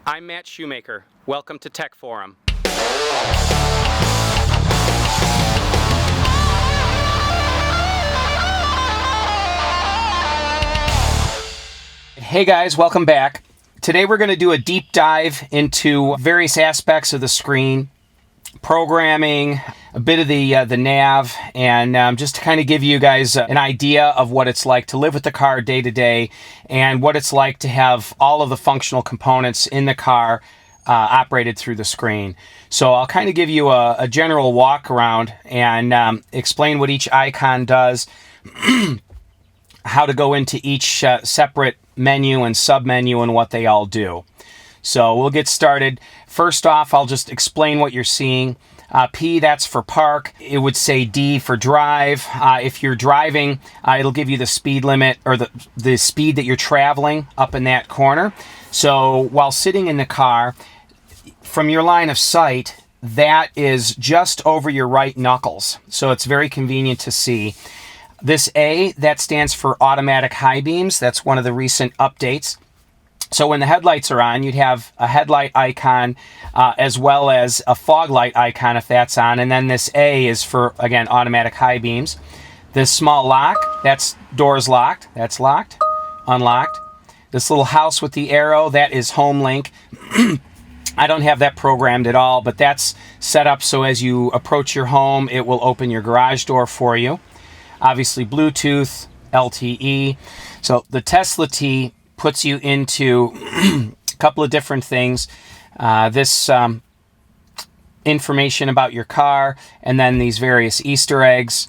I'm Matt Shoemaker. Welcome to Tech Forum. Hey guys, welcome back. Today we're going to do a deep dive into various aspects of the screen, programming, a bit of the nav, and just to kind of give you guys an idea of what it's like to live with the car day to day and what it's like to have all of the functional components in the car operated through the screen. So I'll kind of give you a general walk around and explain what each icon does, how to go into each separate menu and submenu and what they all do. So we'll get started. First off, I'll just explain what you're seeing. P, that's for park. It would say D for drive. If you're driving, it'll give you the speed limit or the speed that you're traveling up in that corner. So while sitting in the car, from your line of sight, that is just over your right knuckles. So it's very convenient to see. This A, that stands for automatic high beams. That's one of the recent updates. So when the headlights are on, you'd have a headlight icon as well as a fog light icon if that's on. And then this A is for, again, automatic high beams. This small lock, that's doors locked. That's locked, unlocked. This little house with the arrow, that is home link. I don't have that programmed at all, but that's set up so as you approach your home, it will open your garage door for you. Obviously Bluetooth, LTE. So the Tesla T puts you into a couple of different things. This information about your car, and then these various Easter eggs.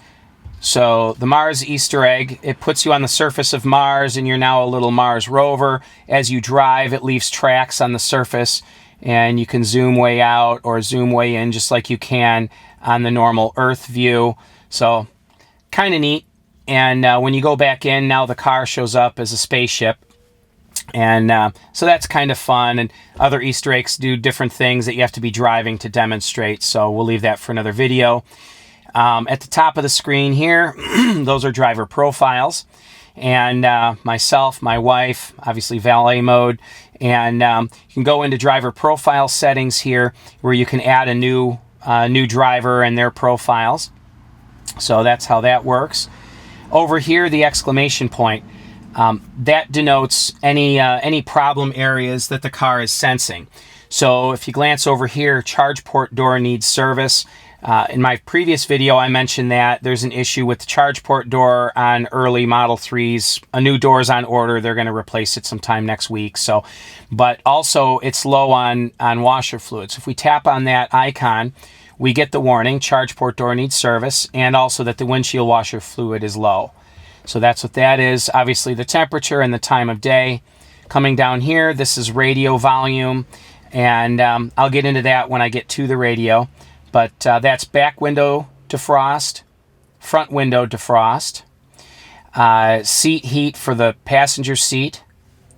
So the Mars Easter egg, it puts you on the surface of Mars, and you're now a little Mars rover. As you drive, it leaves tracks on the surface, and you can zoom way out or zoom way in just like you can on the normal Earth view. So kind of neat. And when you go back in, now the car shows up as a spaceship. And so that's kind of fun. And other Easter eggs do different things that you have to be driving to demonstrate. So we'll leave that for another video. At the top of the screen here, those are driver profiles. And myself, my wife, obviously valet mode. And you can go into driver profile settings here where you can add a new driver and their profiles. So that's how that works. Over here, the exclamation point. That denotes any problem areas that the car is sensing. So if you glance over here, charge port door needs service. In my previous video, I mentioned that there's an issue with the charge port door on early Model 3s. A new door is on order. They're going to replace it sometime next week. So, but also it's low on washer fluid. So if we tap on that icon, we get the warning, charge port door needs service, and also that the windshield washer fluid is low. So that's what that is. Obviously the temperature and the time of day. Coming down here, this is radio volume, and I'll get into that when I get to the radio. But that's back window defrost, front window defrost, seat heat for the passenger seat,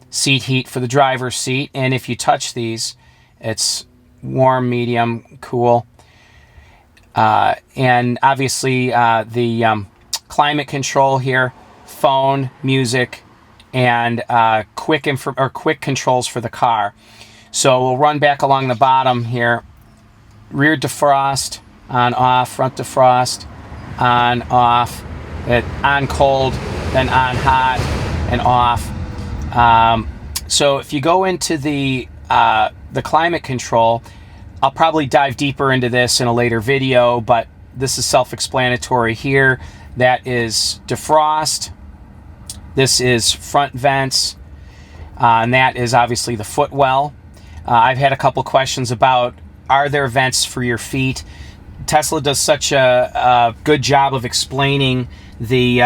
seat heat for the driver's seat, and if you touch these, it's warm, medium, cool. And obviously the climate control here, phone, music, and quick controls for the car. So we'll run back along the bottom here. Rear defrost, on off, front defrost, on off, on cold, then on hot and off. So if you go into the climate control, I'll probably dive deeper into this in a later video, but this is self-explanatory here. That is defrost. This is front vents, and that is obviously the footwell. I've had a couple questions about, are there vents for your feet? Tesla does such a good job of explaining the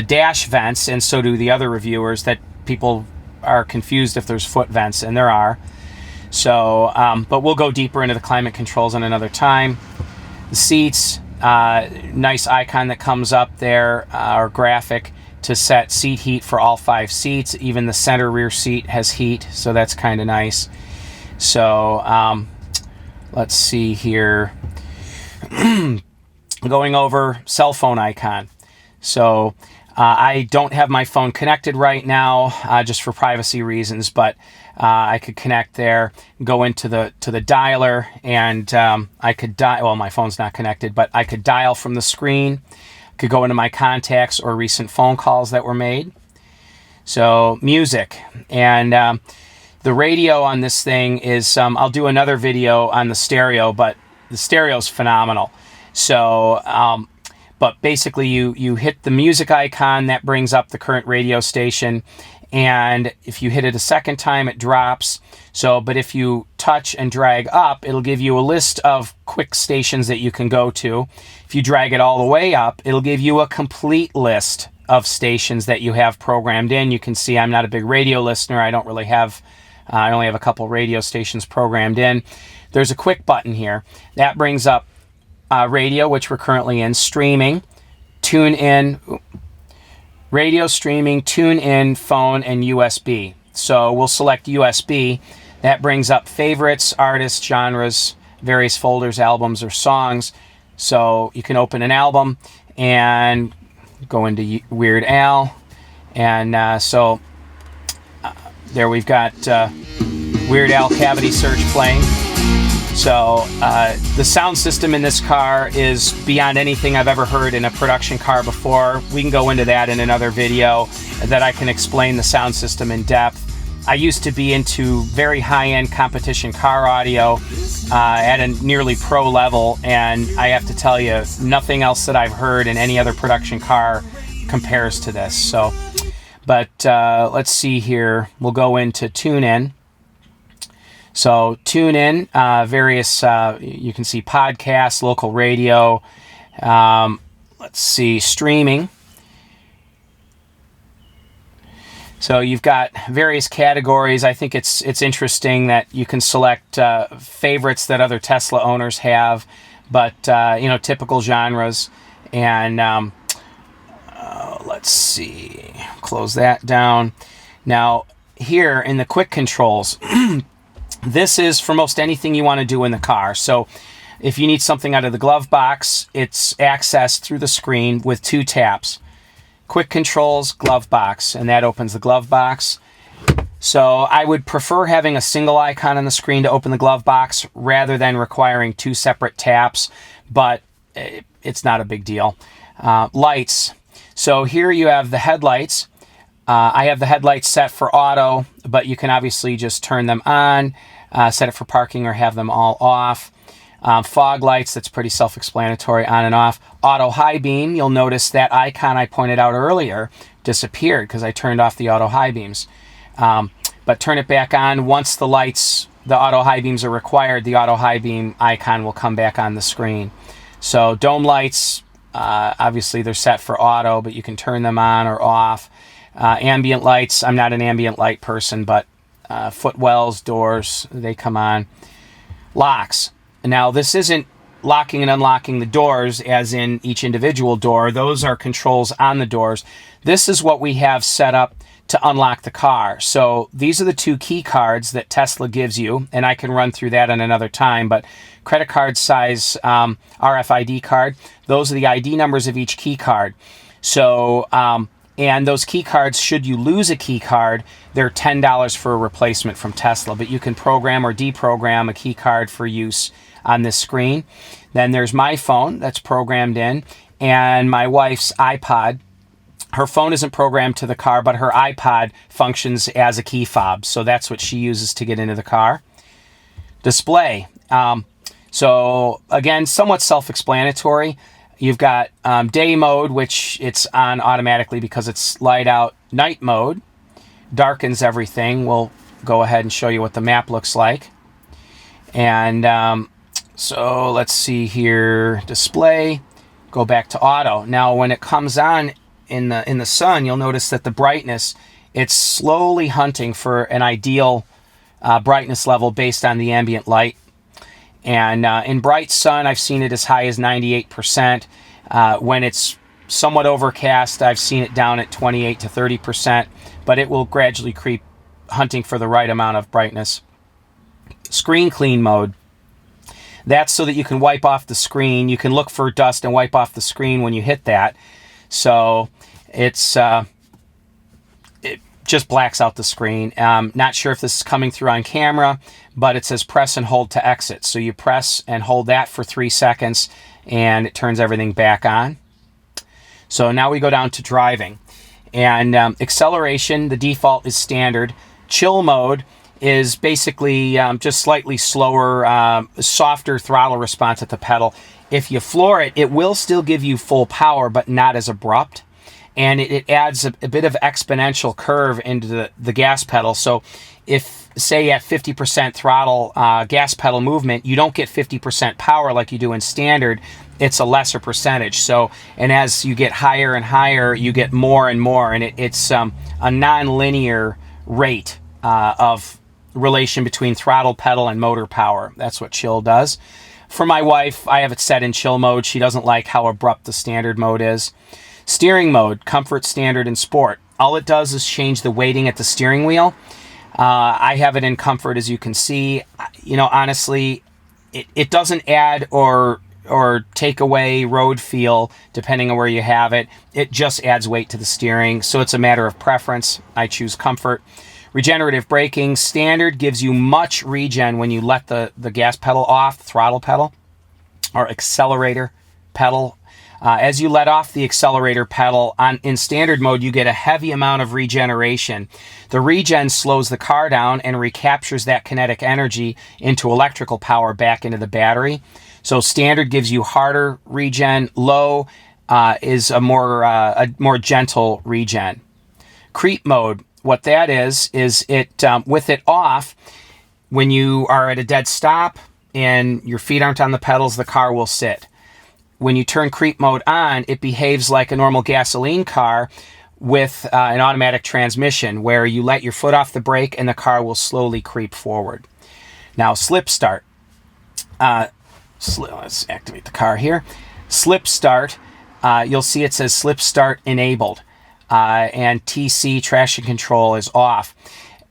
dash vents, and so do the other reviewers, that people are confused if there's foot vents, and there are. So, but we'll go deeper into the climate controls on another time. The seats, nice icon that comes up there, or graphic, to set seat heat for all 5 seats. Even the center rear seat has heat, so that's kind of nice. So, let's see here. Going over cell phone icon. So I don't have my phone connected right now, just for privacy reasons, but I could connect there, go into the dialer, and I could dial. Well, my phone's not connected, but I could dial from the screen. Could go into my contacts or recent phone calls that were made. So music, and the radio on this thing is, I'll do another video on the stereo, but the stereo's phenomenal. So, but basically you hit the music icon, that brings up the current radio station. And if you hit it a second time, it drops. So, but if you touch and drag up, it'll give you a list of quick stations that you can go to. If you drag it all the way up, it'll give you a complete list of stations that you have programmed in. You can see I'm not a big radio listener. I don't really have, I only have a couple radio stations programmed in. There's a quick button here. That brings up radio, which we're currently in, streaming, tune in, radio, streaming, tune in, phone, and USB. So we'll select USB. That brings up favorites, artists, genres, various folders, albums, or songs. So you can open an album and go into Weird Al. And there we've got Weird Al Cavity Search playing. So the sound system in this car is beyond anything I've ever heard in a production car before. We can go into that in another video that I can explain the sound system in depth. I used to be into very high-end competition car audio at a nearly pro level, and I have to tell you, nothing else that I've heard in any other production car compares to this. So, but let's see here. We'll go into tune in. So tune in, various, you can see podcasts, local radio, let's see, streaming. So you've got various categories. I think it's interesting that you can select favorites that other Tesla owners have, but, typical genres. And let's see, close that down. Now, here in the quick controls, this is for most anything you want to do in the car. So if you need something out of the glove box, it's accessed through the screen with 2 taps. Quick controls, glove box, and that opens the glove box. So I would prefer having a single icon on the screen to open the glove box rather than requiring 2 separate taps, but it's not a big deal. Lights. So here you have the headlights. I have the headlights set for auto, but you can obviously just turn them on, set it for parking, or have them all off. Fog lights, that's pretty self-explanatory, on and off. Auto high beam, you'll notice that icon I pointed out earlier disappeared because I turned off the auto high beams. But turn it back on. Once the lights, the auto high beams are required, the auto high beam icon will come back on the screen. So dome lights, obviously they're set for auto, but you can turn them on or off. Ambient lights, I'm not an ambient light person, but footwells, doors, they come on. Locks. Now, this isn't locking and unlocking the doors as in each individual door. Those are controls on the doors. This is what we have set up to unlock the car. So these are the 2 key cards that Tesla gives you, and I can run through that in another time, but credit card size RFID card, those are the ID numbers of each key card. So, and those key cards, should you lose a key card, they're $10 for a replacement from Tesla, but you can program or deprogram a key card for use on this screen. Then there's my phone that's programmed in, and my wife's iPod. Her phone isn't programmed to the car, but her iPod functions as a key fob, so that's what she uses to get into the car. Display. So again, somewhat self-explanatory. You've got day mode, which it's on automatically because it's light out. Night mode darkens everything. We'll go ahead and show you what the map looks like. And so let's see here. Display. Go back to auto. Now, when it comes on in the sun, you'll notice that the brightness, it's slowly hunting for an ideal brightness level based on the ambient light. And in bright sun, I've seen it as high as 98%. When it's somewhat overcast, I've seen it down at 28 to 30%, but it will gradually creep, hunting for the right amount of brightness. Screen clean mode. That's so that you can wipe off the screen. You can look for dust and wipe off the screen when you hit that. So it's just blacks out the screen. Not sure if this is coming through on camera, but it says press and hold to exit. So you press and hold that for 3 seconds and it turns everything back on. So now we go down to driving. And acceleration, the default is standard. Chill mode is basically just slightly slower, softer throttle response at the pedal. If you floor it, it will still give you full power, but not as abrupt. And it adds a bit of exponential curve into the gas pedal. So if, say, at 50% throttle gas pedal movement, you don't get 50% power like you do in standard, it's a lesser percentage. So, and as you get higher and higher, you get more and more. And it's a non-linear rate of relation between throttle pedal and motor power. That's what chill does. For my wife, I have it set in chill mode. She doesn't like how abrupt the standard mode is. Steering mode, comfort, standard, and sport. All it does is change the weighting at the steering wheel. I have it in comfort, as you can see. You know, honestly, it doesn't add or take away road feel depending on where you have it. It just adds weight to the steering, so it's a matter of preference. I choose comfort. Regenerative braking, standard gives you much regen when you let the gas pedal off, throttle pedal, or accelerator pedal. As you let off the accelerator pedal in standard mode, you get a heavy amount of regeneration. The regen slows the car down and recaptures that kinetic energy into electrical power back into the battery. So standard gives you harder regen. Low is a more gentle regen. Creep mode. What that is it with it off, when you are at a dead stop and your feet aren't on the pedals, the car will sit. When you turn creep mode on, it behaves like a normal gasoline car with an automatic transmission where you let your foot off the brake and the car will slowly creep forward. Now, slip start. Let's activate the car here. Slip start, you'll see it says slip start enabled. And TC, traction control, is off.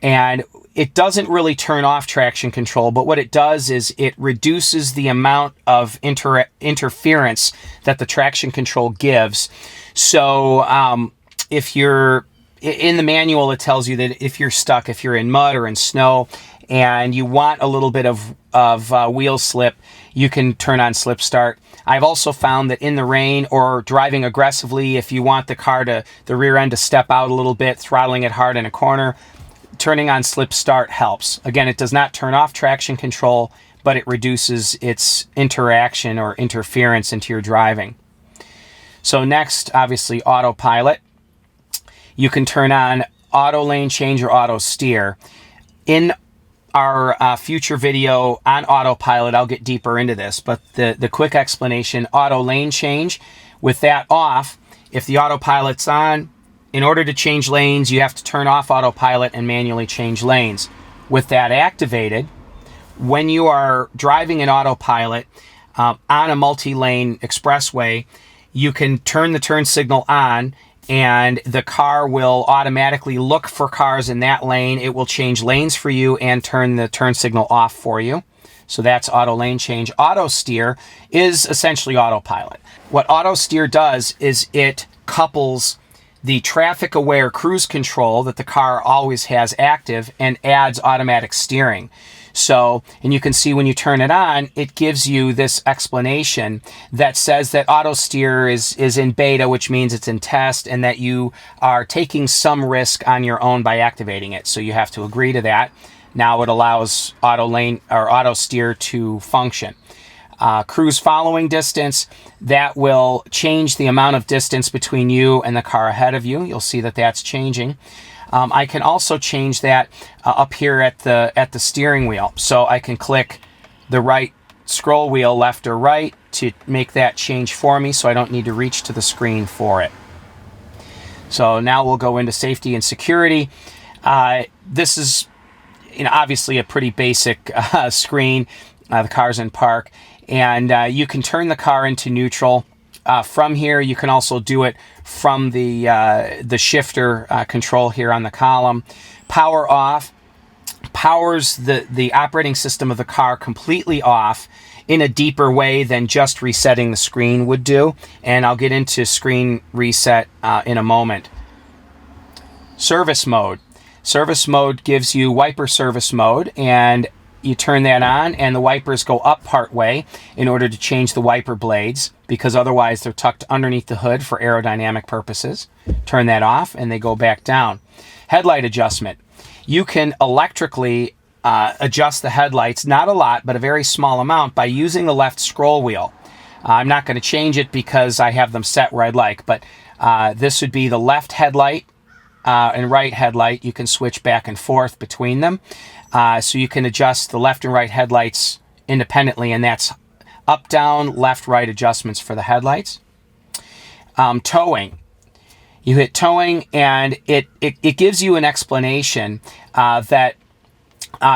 And it doesn't really turn off traction control, but what it does is it reduces the amount of interference that the traction control gives. So if you're in the manual, it tells you that if you're stuck, if you're in mud or in snow, and you want a little bit of wheel slip, you can turn on slip start. I've also found that in the rain or driving aggressively, if you want the car to, the rear end to step out a little bit, throttling it hard in a corner, turning on slip start helps. Again, it does not turn off traction control, but it reduces its interaction or interference into your driving. So next, obviously, autopilot. You can turn on auto lane change or auto steer. In our future video on autopilot, I'll get deeper into this, but the quick explanation, auto lane change, with that off, if the autopilot's on, in order to change lanes, you have to turn off autopilot and manually change lanes. With that activated, when you are driving in autopilot on a multi-lane expressway, you can turn the turn signal on and the car will automatically look for cars in that lane. It will change lanes for you and turn the turn signal off for you. So that's auto lane change. Auto steer is essentially autopilot. What auto steer does is it couples the traffic aware cruise control that the car always has active and adds automatic steering. So, and you can see when you turn it on, it gives you this explanation that says that auto steer is in beta, which means it's in test, and that you are taking some risk on your own by activating it. So you have to agree to that. Now it allows auto lane or auto steer to function. Cruise following distance, that will change the amount of distance between you and the car ahead of you. You'll see that that's changing. I can also change that up here at the steering wheel. So I can click the right scroll wheel, left or right, to make that change for me so I don't need to reach to the screen for it. So now we'll go into safety and security. This is obviously a pretty basic screen. The car's in park. And you can turn the car into neutral. From here, you can also do it from the shifter control here on the column. Power off powers the operating system of the car completely off in a deeper way than just resetting the screen would do. And I'll get into screen reset in a moment. Service mode. Service mode gives you wiper service mode, and you turn that on and the wipers go up part way in order to change the wiper blades, because otherwise they're tucked underneath the hood for aerodynamic purposes. Turn that off and they go back down. Headlight adjustment. You can electrically adjust the headlights, not a lot, but a very small amount, by using the left scroll wheel. I'm not going to change it because I have them set where I'd like, but this would be the left headlight and right headlight. You can switch back and forth between them. So you can adjust the left and right headlights independently, and that's up, down, left, right adjustments for the headlights. Towing. You hit towing, and it gives you an explanation that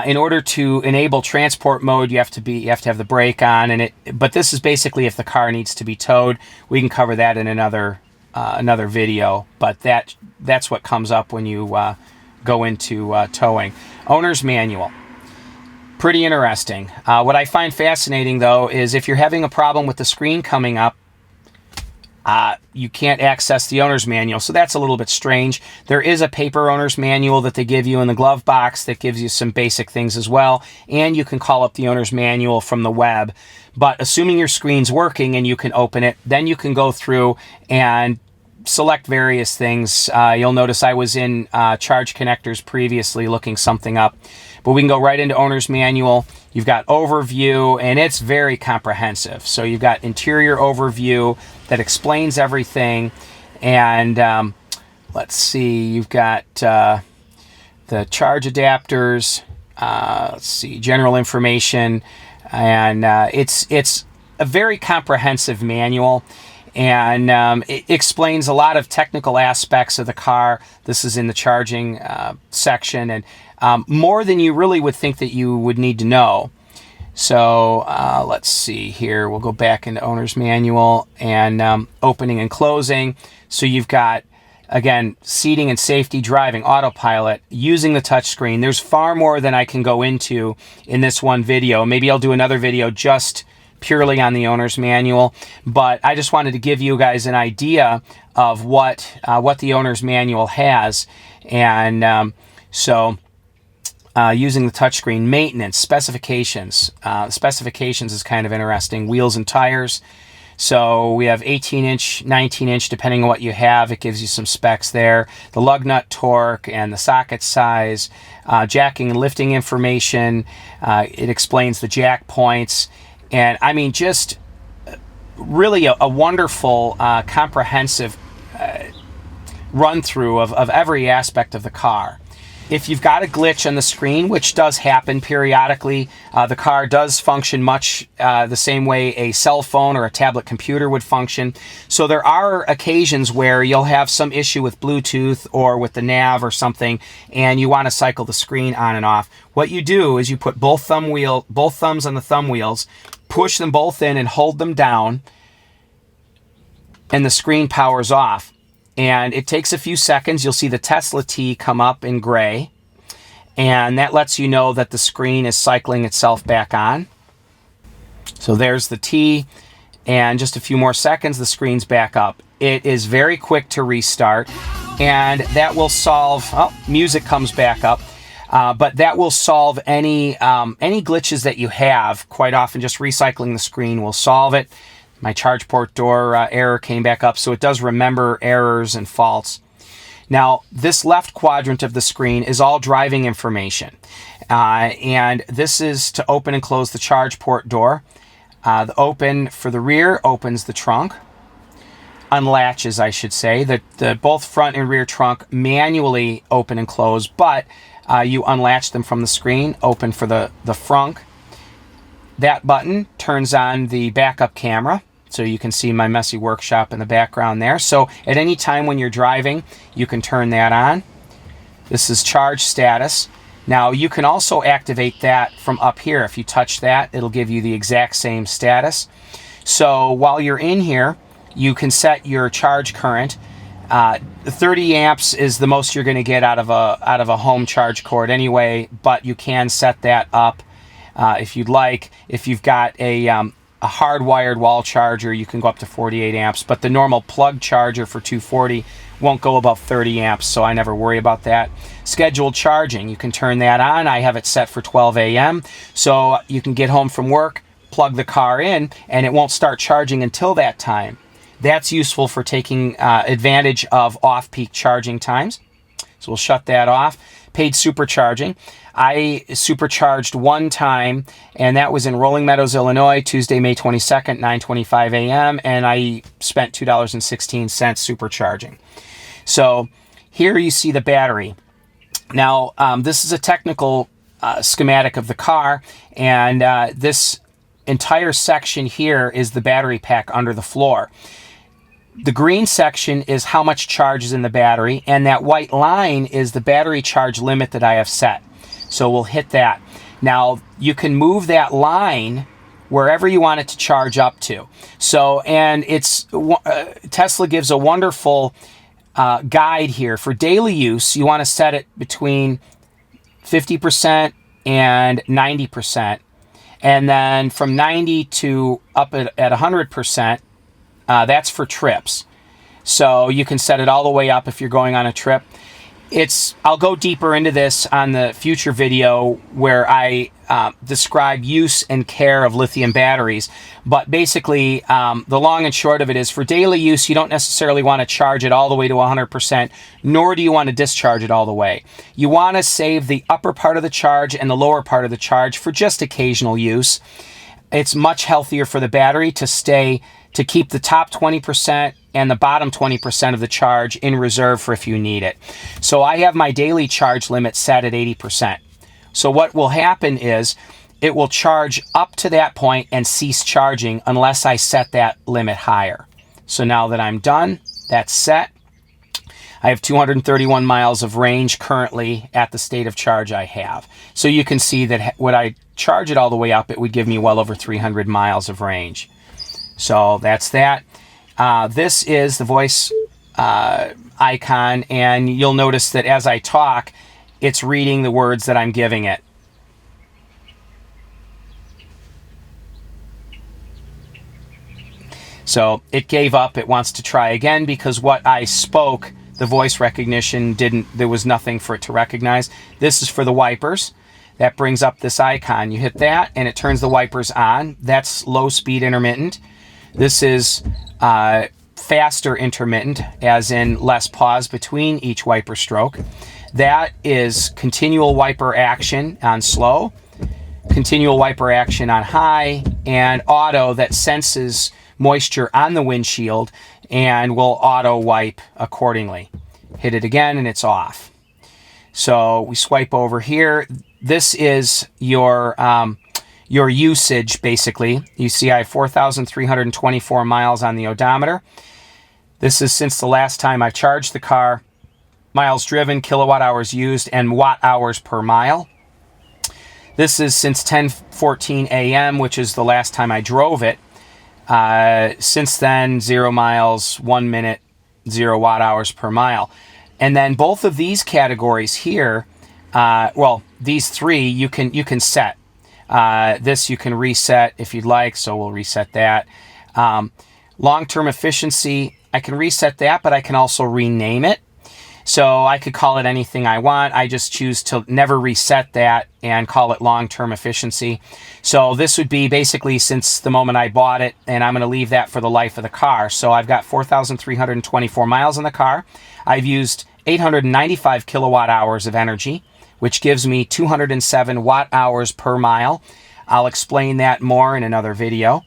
in order to enable transport mode, you have to have the brake on, but this is basically if the car needs to be towed. We can cover that in another video, but that's what comes up when you go into towing. Owner's manual. Pretty interesting. What I find fascinating, though, is if you're having a problem with the screen coming up, you can't access the owner's manual, so that's a little bit strange. There is a paper owner's manual that they give you in the glove box that gives you some basic things as well, and you can call up the owner's manual from the web. But assuming your screen's working and you can open it, then you can go through and select various things. You'll notice I was in charge connectors previously looking something up, but we can go right into owner's manual. You've got overview, and it's very comprehensive. So you've got interior overview that explains everything, and let's see, you've got the charge adapters, let's see, general information, and it's a very comprehensive manual. And it explains a lot of technical aspects of the car. This is in the charging section, and more than you really would think that you would need to know. So let's see here. We'll go back into owner's manual and opening and closing. So you've got, again, seating and safety, driving, autopilot, using the touchscreen. There's far more than I can go into in this one video. Maybe I'll do another video just purely on the owner's manual, but I just wanted to give you guys an idea of what the owner's manual has. And so using the touchscreen, maintenance, specifications. Specifications is kind of interesting. Wheels and tires. So we have 18-inch, 19-inch, depending on what you have. It gives you some specs there. The lug nut torque and the socket size, jacking and lifting information. It explains the jack points. And I mean, just really a wonderful, comprehensive run-through of every aspect of the car. If you've got a glitch on the screen, which does happen periodically, the car does function much the same way a cell phone or a tablet computer would function. So there are occasions where you'll have some issue with Bluetooth or with the nav or something, and you want to cycle the screen on and off. What you do is you put both thumbs on the thumb wheels, push them both in and hold them down, and the screen powers off. And it takes a few seconds. You'll see the Tesla T come up in gray, and that lets you know that the screen is cycling itself back on. So there's the T, and just a few more seconds, the screen's back up. It is very quick to restart, and that will solve, music comes back up. But that will solve any glitches that you have. Quite often, just recycling the screen will solve it. My charge port door error came back up, so it does remember errors and faults. Now, this left quadrant of the screen is all driving information. And this is to open and close the charge port door. The open for the rear opens the trunk. Unlatches, I should say. The both front and rear trunk manually open and close, but you unlatch them from the screen, open for the frunk. That button turns on the backup camera, so you can see my messy workshop in the background there. So at any time when you're driving, you can turn that on. This is charge status. Now you can also activate that from up here. If you touch that, it'll give you the exact same status. So while you're in here, you can set your charge current. 30 amps is the most you're going to get out of a home charge cord anyway, but you can set that up if you'd like. If you've got a a hardwired wall charger, you can go up to 48 amps, but the normal plug charger for 240 won't go above 30 amps, so I never worry about that. Scheduled charging, you can turn that on. I have it set for 12 a.m., so you can get home from work, plug the car in, and it won't start charging until that time. That's useful for taking advantage of off-peak charging times. So we'll shut that off. Paid supercharging. I supercharged one time, and that was in Rolling Meadows, Illinois, Tuesday, May 22nd, 9:25 a.m., and I spent $2.16 supercharging. So here you see the battery. Now, this is a technical schematic of the car, and this entire section here is the battery pack under the floor. The green section is how much charge is in the battery, and that white line is the battery charge limit that I have set. So we'll hit that. Now, you can move that line wherever you want it to charge up to. So, and it's Tesla gives a wonderful guide here. For daily use, you want to set it between 50% and 90%. And then from 90 to up at 100%, that's for trips. So you can set it all the way up if you're going on a trip. I'll go deeper into this on the future video where I describe use and care of lithium batteries. But basically, the long and short of it is for daily use, you don't necessarily want to charge it all the way to 100%, nor do you want to discharge it all the way. You want to save the upper part of the charge and the lower part of the charge for just occasional use. It's much healthier for the battery to keep the top 20% and the bottom 20% of the charge in reserve for if you need it. So I have my daily charge limit set at 80%. So what will happen is it will charge up to that point and cease charging unless I set that limit higher. So now that I'm done, that's set. I have 231 miles of range currently at the state of charge I have. So you can see that when I charge it all the way up, it would give me well over 300 miles of range. So that's that. This is the voice icon, and you'll notice that as I talk, it's reading the words that I'm giving it. So it gave up. It wants to try again because what I spoke, the voice recognition there was nothing for it to recognize. This is for the wipers. That brings up this icon. You hit that and it turns the wipers on. That's low speed intermittent. This is faster intermittent, as in less pause between each wiper stroke. That is continual wiper action on slow, continual wiper action on high, and auto that senses moisture on the windshield and will auto wipe accordingly. Hit it again and it's off. So we swipe over here. This is your usage, basically. You see I have 4,324 miles on the odometer. This is since the last time I charged the car. Miles driven, kilowatt hours used, and watt hours per mile. This is since 10:14 a.m., which is the last time I drove it. Since then, 0 miles, 1 minute, 0 watt hours per mile. And then both of these categories here, these three you can set. This you can reset if you'd like, so we'll reset that. Long-term efficiency, I can reset that, but I can also rename it. So I could call it anything I want. I just choose to never reset that and call it long-term efficiency. So this would be basically since the moment I bought it, and I'm going to leave that for the life of the car. So I've got 4,324 miles in the car. I've used 895 kilowatt hours of energy, which gives me 207 watt hours per mile. I'll explain that more in another video.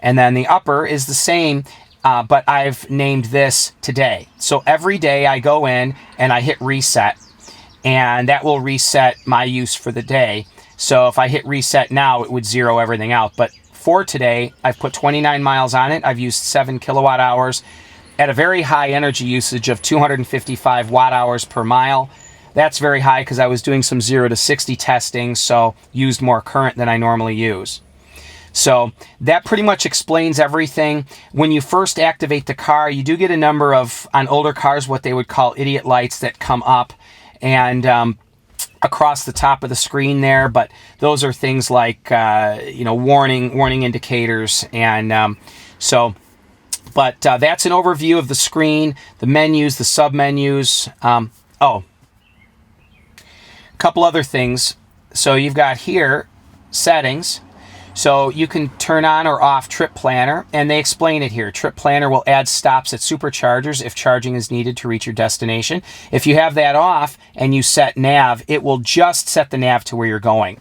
And then the upper is the same, but I've named this today. So every day I go in and I hit reset, and that will reset my use for the day. So if I hit reset now, it would zero everything out. But for today, I've put 29 miles on it. I've used 7 kilowatt hours at a very high energy usage of 255 watt hours per mile. That's very high because I was doing some 0 to 60 testing, so used more current than I normally use. So that pretty much explains everything. When you first activate the car, you do get a number of, on older cars, what they would call idiot lights that come up and are across the top of the screen there, but those are things like warning indicators, and but that's an overview of the screen, the menus, the sub-menus. A couple other things. So you've got here settings. So you can turn on or off Trip Planner, and they explain it here. Trip Planner will add stops at superchargers if charging is needed to reach your destination. If you have that off and you set nav, it will just set the nav to where you're going.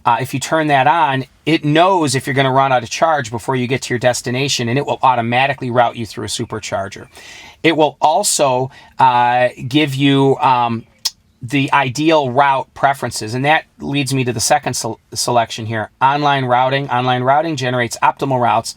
If you turn that on, it knows if you're going to run out of charge before you get to your destination, and it will automatically route you through a supercharger. It will also give you the ideal route preferences, and that leads me to the second selection here. Online routing. Online routing generates optimal routes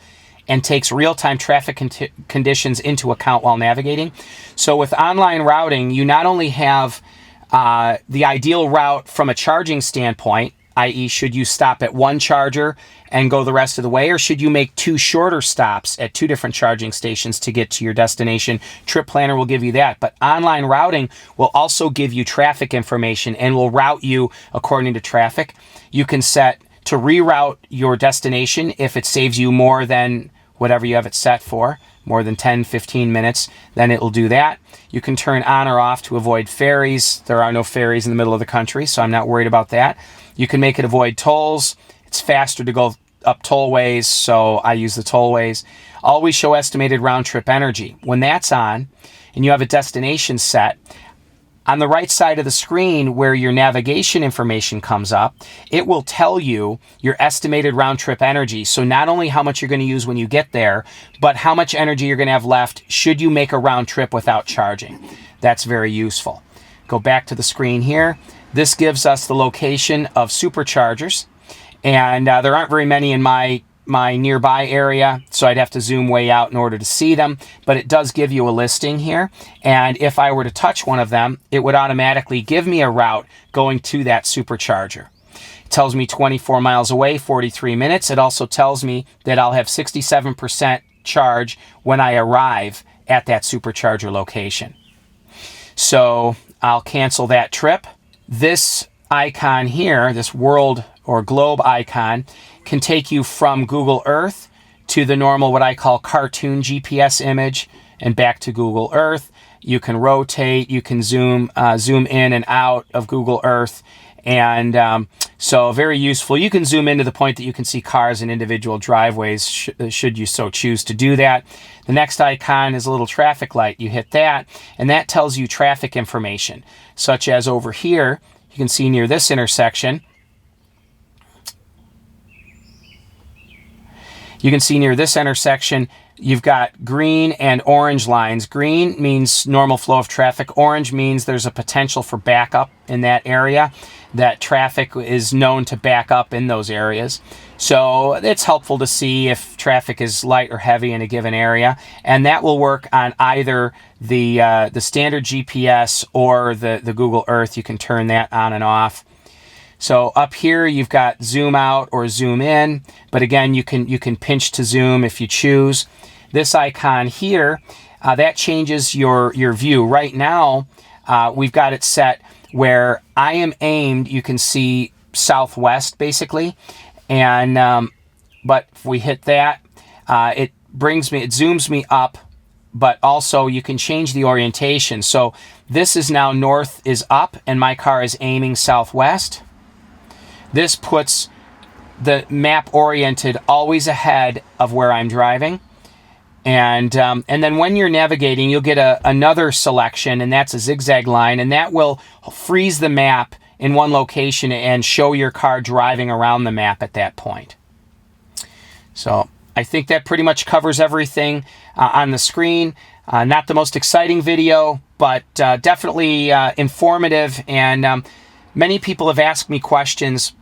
and takes real-time traffic conditions into account while navigating. So with online routing, you not only have the ideal route from a charging standpoint, i.e. should you stop at one charger and go the rest of the way, or should you make 2 shorter stops at 2 different charging stations to get to your destination? Trip Planner will give you that. But online routing will also give you traffic information and will route you according to traffic. You can set to reroute your destination if it saves you more than whatever you have it set for, more than 10, 15 minutes, then it will do that. You can turn on or off to avoid ferries. There are no ferries in the middle of the country, so I'm not worried about that. You can make it avoid tolls. It's faster to go up tollways, so I use the tollways. Always show estimated round trip energy. When that's on and you have a destination set, on the right side of the screen where your navigation information comes up, it will tell you your estimated round trip energy. So not only how much you're going to use when you get there, but how much energy you're going to have left should you make a round trip without charging. That's very useful. Go back to the screen here. This gives us the location of superchargers, and there aren't very many in my nearby area, so I'd have to zoom way out in order to see them, but it does give you a listing here, and if I were to touch one of them, it would automatically give me a route going to that supercharger. It tells me 24 miles away, 43 minutes. It also tells me that I'll have 67% charge when I arrive at that supercharger location. So I'll cancel that trip. This icon here, this world or globe icon, can take you from Google Earth to the normal, what I call cartoon GPS image, and back to Google Earth. You can rotate, you can zoom in and out of Google Earth, and so very useful. You can zoom in to the point that you can see cars and individual driveways should you so choose to do that. The next icon is a little traffic light. You hit that, and that tells you traffic information, such as over here, you can see near this intersection, you've got green and orange lines. Green means normal flow of traffic. Orange means there's a potential for backup in that area, that traffic is known to back up in those areas. So it's helpful to see if traffic is light or heavy in a given area, and that will work on either the standard GPS or the Google Earth. You can turn that on and off. So up here you've got zoom out or zoom in, but again you can pinch to zoom if you choose. This icon here, that changes your view. Right now we've got it set where I am aimed, you can see southwest basically, and but if we hit that, it zooms me up, but also you can change the orientation. So this is now north is up and my car is aiming southwest. This puts the map oriented always ahead of where I'm driving. And then when you're navigating, you'll get another selection, and that's a zigzag line, and that will freeze the map in one location and show your car driving around the map at that point. So I think that pretty much covers everything on the screen. Not the most exciting video, but definitely informative, and many people have asked me questions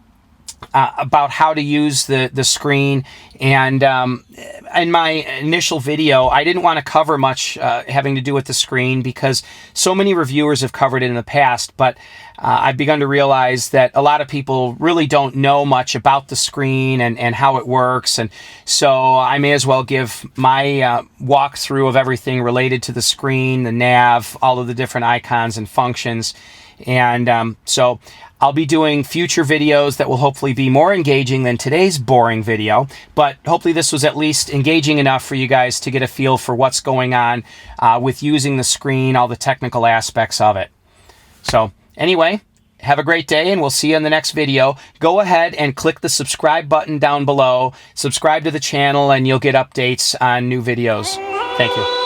about how to use the screen, and in my initial video I didn't want to cover much having to do with the screen because so many reviewers have covered it in the past, but I've begun to realize that a lot of people really don't know much about the screen and how it works, and so I may as well give my walkthrough of everything related to the screen, the nav, all of the different icons and functions. And so I'll be doing future videos that will hopefully be more engaging than today's boring video, but hopefully this was at least engaging enough for you guys to get a feel for what's going on with using the screen, all the technical aspects of it. So anyway, have a great day, and we'll see you in the next video. Go ahead and click the subscribe button down below. Subscribe to the channel, and you'll get updates on new videos. Thank you.